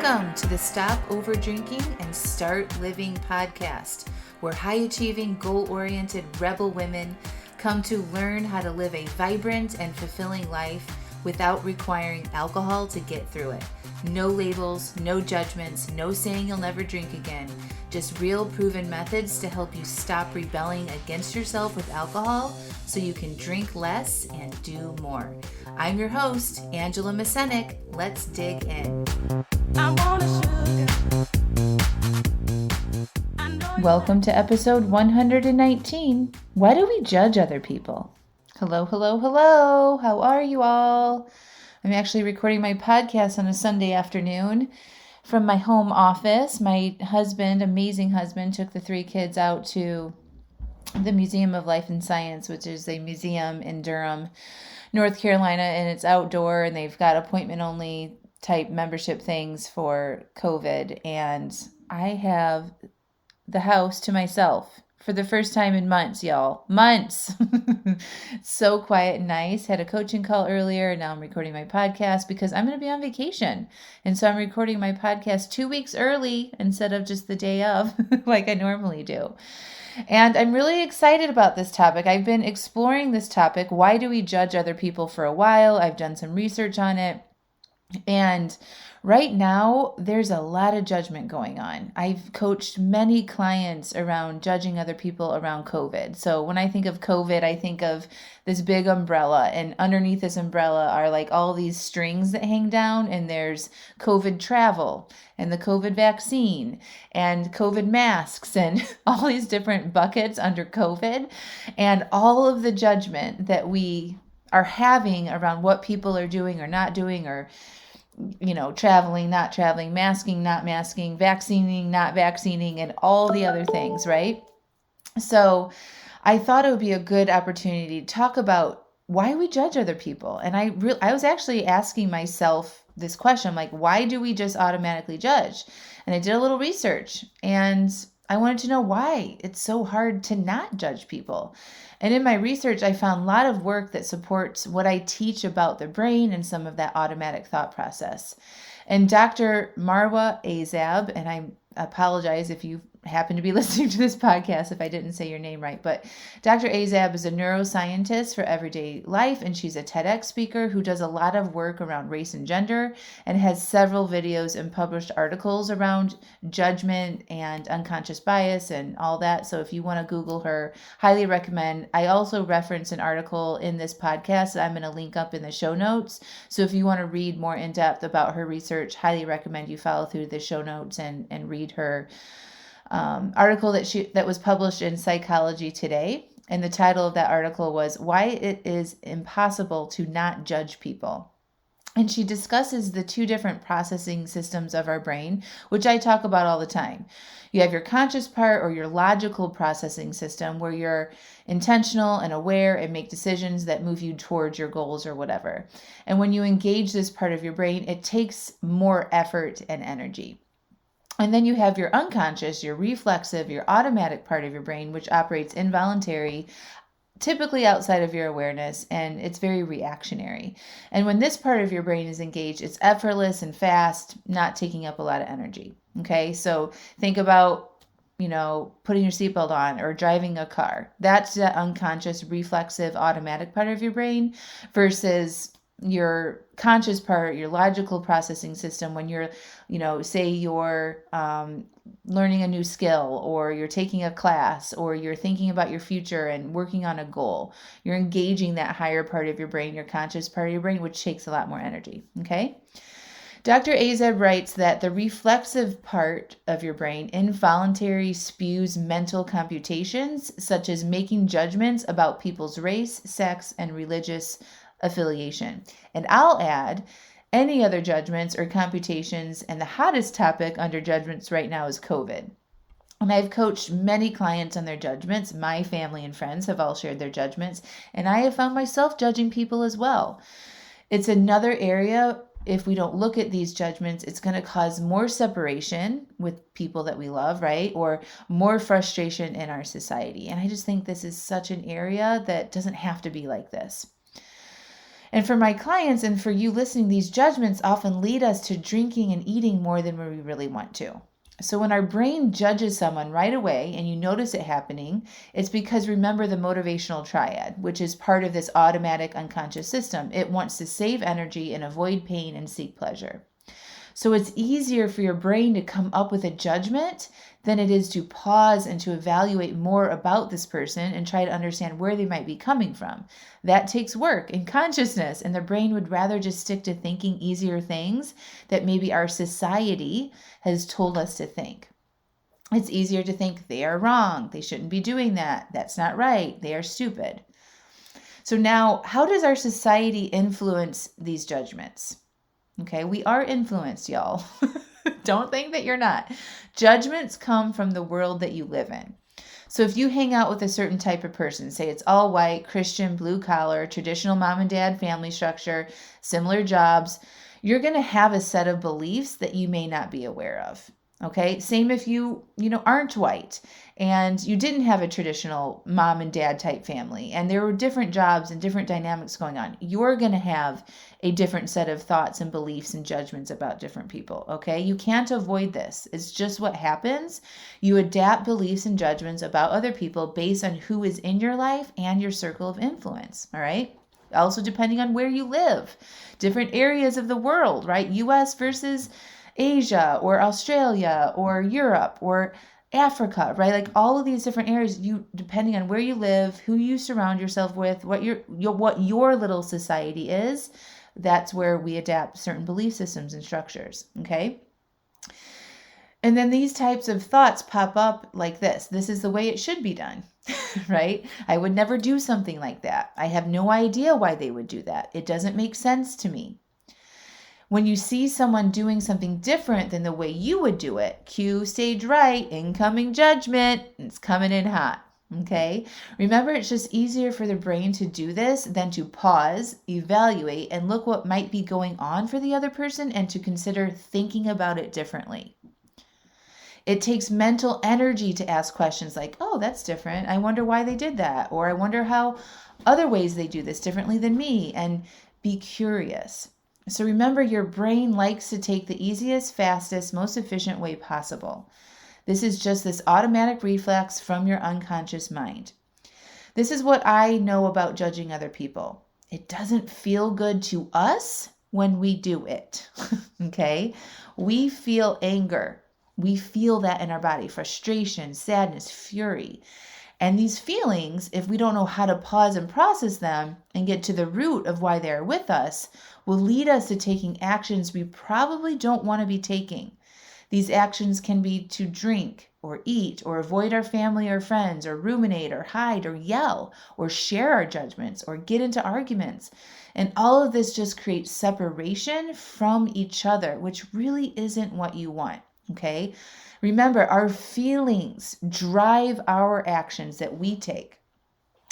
Welcome to the Stop Over Drinking and Start Living podcast, where high-achieving, goal-oriented rebel women come to learn how to live a vibrant and fulfilling life without requiring alcohol to get through it. No labels, no judgments, no saying you'll never drink again. Just real proven methods to help you stop rebelling against yourself with alcohol so you can drink less and do more. I'm your host, Angela Mascenik. Let's dig in. Welcome to episode 119. Why do we judge other people? Hello. How are you all? I'm actually recording my podcast on a Sunday afternoon from my home office. My husband, amazing husband, took the 3 kids out to the Museum of Life and Science, which is a museum in Durham, North Carolina, and it's outdoor, and they've got appointment-only type membership things for COVID, and I have the house to myself for the first time in months, y'all. Months. So quiet and nice. Had a coaching call earlier, and now I'm recording my podcast because I'm going to be on vacation. And so I'm recording my podcast 2 weeks early instead of just the day of like I normally do. And I'm really excited about this topic. I've been exploring this topic. Why do we judge other people for a while? I've done some research on it. And right now, there's a lot of judgment going on. I've coached many clients around judging other people around COVID. So when I think of COVID, I think of this big umbrella, and underneath this umbrella are like all these strings that hang down, and there's COVID travel and the COVID vaccine and COVID masks and all these different buckets under COVID, and all of the judgment that we are having around what people are doing or not doing, or traveling, not traveling, masking, not masking, vaccinating, not vaccinating, and all the other things, right? So I thought it would be a good opportunity to talk about why we judge other people. And I was actually asking myself this question, like, why do we just automatically judge? And I did a little research, and I wanted to know why it's so hard to not judge people. And in my research, I found a lot of work that supports what I teach about the brain and some of that automatic thought process. And Dr. Marwa Azab, and I apologize if you happen to be listening to this podcast if I didn't say your name right, but Dr. Azab is a neuroscientist for everyday life, and she's a TEDx speaker who does a lot of work around race and gender and has several videos and published articles around judgment and unconscious bias and all that. So if you want to Google her, highly recommend. I also reference an article in this podcast that I'm going to link up in the show notes. So if you want to read more in depth about her research, highly recommend you follow through the show notes and read her article that was published in Psychology Today. And the title of that article was Why It Is Impossible to Not Judge People. And she discusses the 2 different processing systems of our brain, which I talk about all the time. You have your conscious part, or your logical processing system, where you're intentional and aware and make decisions that move you towards your goals or whatever. And when you engage this part of your brain, it takes more effort and energy. And then you have your unconscious, your reflexive, your automatic part of your brain, which operates involuntary, typically outside of your awareness, and it's very reactionary. And when this part of your brain is engaged, it's effortless and fast, not taking up a lot of energy. Okay, so think about, putting your seatbelt on or driving a car. That's the unconscious, reflexive, automatic part of your brain versus your conscious part, your logical processing system, when you're, say you're learning a new skill, or you're taking a class, or you're thinking about your future and working on a goal. You're engaging that higher part of your brain, your conscious part of your brain, which takes a lot more energy. Okay. Dr. Azab writes that the reflexive part of your brain involuntarily spews mental computations, such as making judgments about people's race, sex, and religious affiliation. And I'll add any other judgments or computations, and the hottest topic under judgments right now is COVID. And I've coached many clients on their judgments. My family and friends have all shared their judgments, and I have found myself judging people as well. It's another area, if we don't look at these judgments, it's going to cause more separation with people that we love, right? Or more frustration in our society. And I just think this is such an area that doesn't have to be like this. And for my clients and for you listening, these judgments often lead us to drinking and eating more than we really want to. So when our brain judges someone right away and you notice it happening, it's because remember the motivational triad, which is part of this automatic unconscious system. It wants to save energy and avoid pain and seek pleasure. So it's easier for your brain to come up with a judgment than it is to pause and to evaluate more about this person and try to understand where they might be coming from. That takes work and consciousness, and the brain would rather just stick to thinking easier things that maybe our society has told us to think. It's easier to think they are wrong, they shouldn't be doing that, that's not right, they are stupid. So now, how does our society influence these judgments? Okay, we are influenced, y'all. Don't think that you're not. Judgments come from the world that you live in. So if you hang out with a certain type of person, say it's all white, Christian, blue collar, traditional mom and dad family structure, similar jobs, you're going to have a set of beliefs that you may not be aware of. Okay, same if you aren't white and you didn't have a traditional mom and dad type family and there were different jobs and different dynamics going on. You're going to have a different set of thoughts and beliefs and judgments about different people. Okay, you can't avoid this. It's just what happens. You adapt beliefs and judgments about other people based on who is in your life and your circle of influence. All right. Also, depending on where you live, different areas of the world, right? US versus Asia or Australia or Europe or Africa, right? Like all of these different areas, depending on where you live, who you surround yourself with, what your little society is, that's where we adapt certain belief systems and structures, okay? And then these types of thoughts pop up like this. This is the way it should be done, right? I would never do something like that. I have no idea why they would do that. It doesn't make sense to me. When you see someone doing something different than the way you would do it, cue stage right, incoming judgment, it's coming in hot, okay? Remember, it's just easier for the brain to do this than to pause, evaluate, and look what might be going on for the other person and to consider thinking about it differently. It takes mental energy to ask questions like, oh, that's different. I wonder why they did that. Or I wonder how other ways they do this differently than me, and be curious. So remember, your brain likes to take the easiest, fastest, most efficient way possible. This is just this automatic reflex from your unconscious mind. This is what I know about judging other people. It doesn't feel good to us when we do it, okay? We feel anger. We feel that in our body, frustration, sadness, fury. And these feelings, if we don't know how to pause and process them and get to the root of why they're with us, will lead us to taking actions we probably don't want to be taking. These actions can be to drink or eat or avoid our family or friends or ruminate or hide or yell or share our judgments or get into arguments. And all of this just creates separation from each other, which really isn't what you want, okay? Remember, our feelings drive our actions that we take.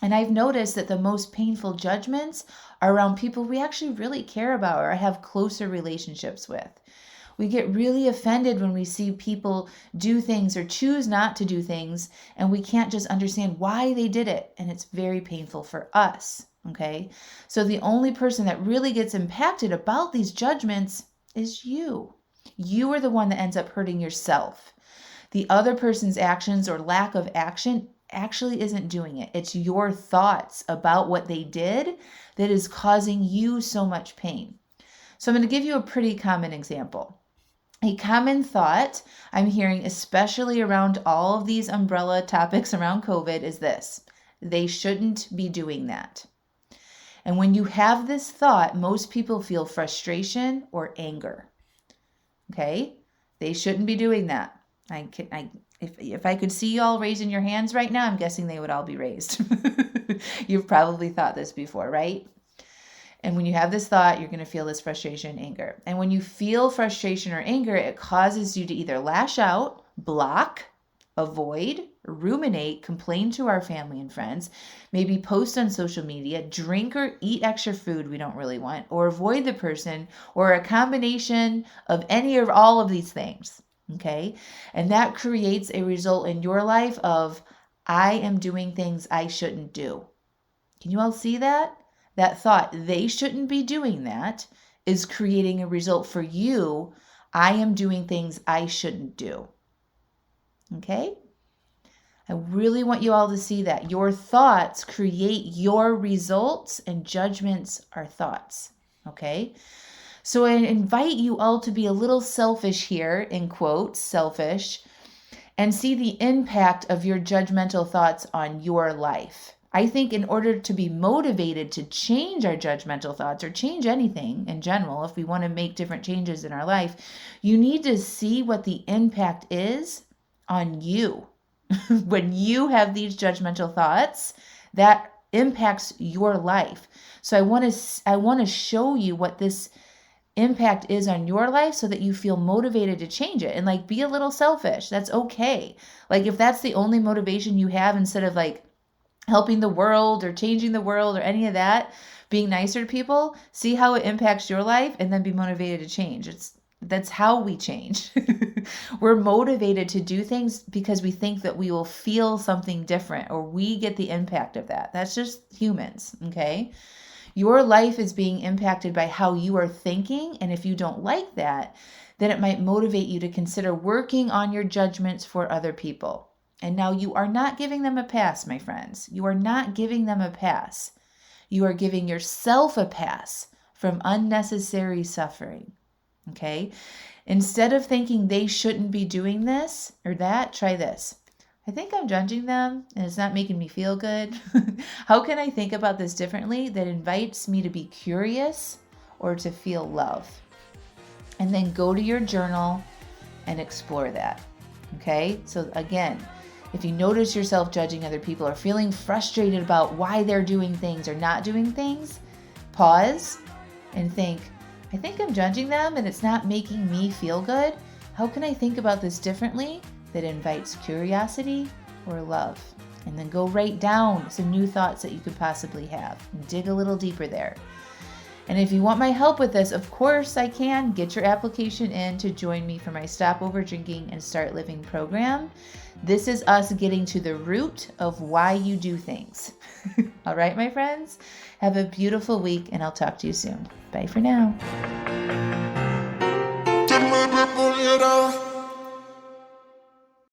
And I've noticed that the most painful judgments are around people we actually really care about or have closer relationships with. We get really offended when we see people do things or choose not to do things, and we can't just understand why they did it. And it's very painful for us, okay? So the only person that really gets impacted about these judgments is you. You are the one that ends up hurting yourself. The other person's actions or lack of action actually isn't doing it. It's your thoughts about what they did that is causing you so much pain. So I'm going to give you a pretty common example. A common thought I'm hearing, especially around all of these umbrella topics around COVID, is this: they shouldn't be doing that. And when you have this thought, most people feel frustration or anger. Okay? They shouldn't be doing that. If I could see y'all raising your hands right now, I'm guessing they would all be raised. You've probably thought this before, right? And when you have this thought, you're going to feel this frustration and anger. And when you feel frustration or anger, it causes you to either lash out, block, avoid, ruminate, complain to our family and friends, maybe post on social media, drink or eat extra food we don't really want, or avoid the person, or a combination of any or all of these things. Okay? And that creates a result in your life of, I am doing things I shouldn't do. Can you all see that? that thought, they shouldn't be doing that, is creating a result for you. I am doing things I shouldn't do. Okay? I really want you all to see that. Your thoughts create your results, and judgments are thoughts. Okay? So I invite you all to be a little selfish here, in quotes, selfish, and see the impact of your judgmental thoughts on your life. I think in order to be motivated to change our judgmental thoughts, or change anything in general, if we want to make different changes in our life, you need to see what the impact is on you. When you have these judgmental thoughts, that impacts your life. So I want to show you what this impact is on your life so that you feel motivated to change it. And like, be a little selfish. That's okay. Like, if that's the only motivation you have, instead of like helping the world or changing the world or any of that, being nicer to people, see how it impacts your life and then be motivated to change. That's how we change. We're motivated to do things because we think that we will feel something different, or we get the impact of that. That's just humans, okay? Your life is being impacted by how you are thinking, and if you don't like that, then it might motivate you to consider working on your judgments for other people. And now you are not giving them a pass, my friends. You are not giving them a pass. You are giving yourself a pass from unnecessary suffering. Okay? Instead of thinking they shouldn't be doing this or that, try this. I think I'm judging them and it's not making me feel good. How can I think about this differently that invites me to be curious or to feel love? And then go to your journal and explore that. Okay? So again, if you notice yourself judging other people or feeling frustrated about why they're doing things or not doing things, pause and think, I think I'm judging them and it's not making me feel good. How can I think about this differently that invites curiosity or love? And then go write down some new thoughts that you could possibly have. Dig a little deeper there. And if you want my help with this, of course I can. Get your application in to join me for my Stop Overdrinking and Start Living program. This is us getting to the root of why you do things. All right, my friends? Have a beautiful week, and I'll talk to you soon. Bye for now.